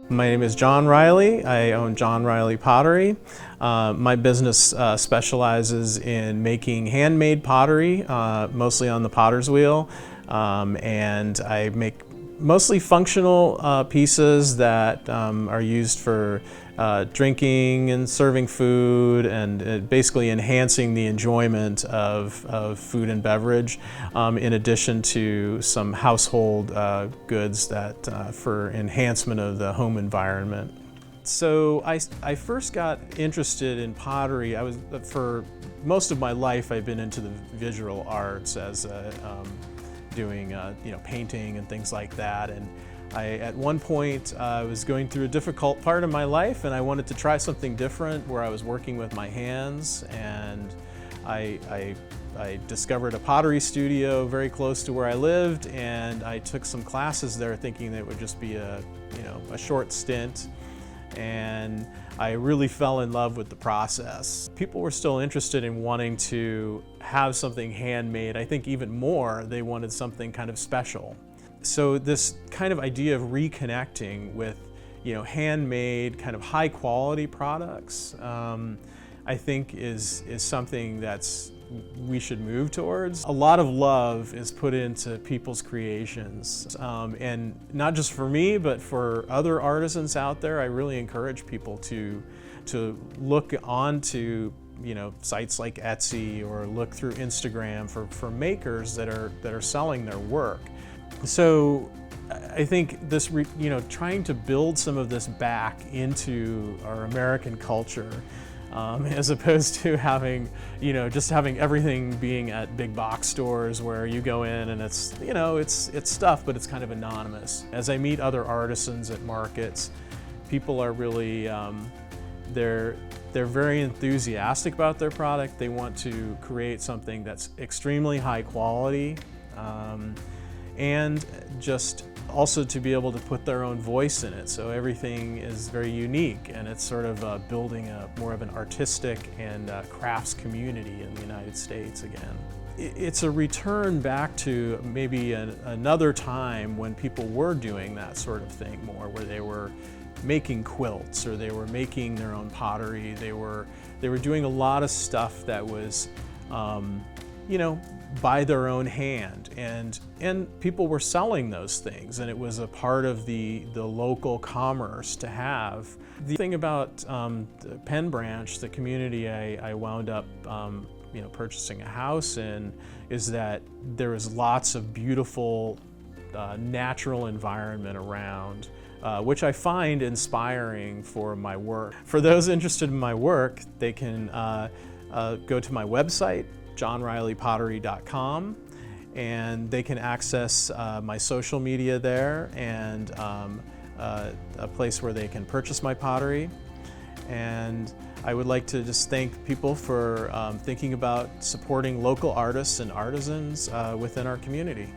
My name is John Riley. I own John Riley Pottery. My business specializes in making handmade pottery, mostly on the potter's wheel, and I make mostly functional pieces that are used for drinking and serving food and basically enhancing the enjoyment of food and beverage, in addition to some household goods that for enhancement of the home environment. So I first got interested in pottery. For most of my life I've been into the visual arts as doing painting and things like that. And at one point I was going through a difficult part of my life and I wanted to try something different where I was working with my hands, and I discovered a pottery studio very close to where I lived, and I took some classes there thinking that it would just be a short stint, and I really fell in love with the process. People were still interested in wanting to have something handmade. I think even more, they wanted something kind of special. So this kind of idea of reconnecting with handmade, kind of high quality products, I think is something we should move towards. A lot of love is put into people's creations, and not just for me, but for other artisans out there. I really encourage people to look onto sites like Etsy or look through Instagram for makers that are selling their work. So I think this, trying to build some of this back into our American culture, as opposed to having, just having everything being at big box stores where you go in and it's stuff, but it's kind of anonymous. As I meet other artisans at markets, people are really, they're very enthusiastic about their product. They want to create something that's extremely high quality, and just also to be able to put their own voice in it. So everything is very unique, and it's sort of building more of an artistic and crafts community in the United States again. It's a return back to maybe another time when people were doing that sort of thing more, where they were making quilts or they were making their own pottery. They were doing a lot of stuff that was by their own hand, and people were selling those things, and it was a part of the local commerce to have. The thing about the Penn Branch, the community I wound up purchasing a house in, is that there is lots of beautiful natural environment around, which I find inspiring for my work. For those interested in my work, they can go to my website, johnrileypottery.com, and they can access my social media there, and a place where they can purchase my pottery. And I would like to just thank people for thinking about supporting local artists and artisans within our community.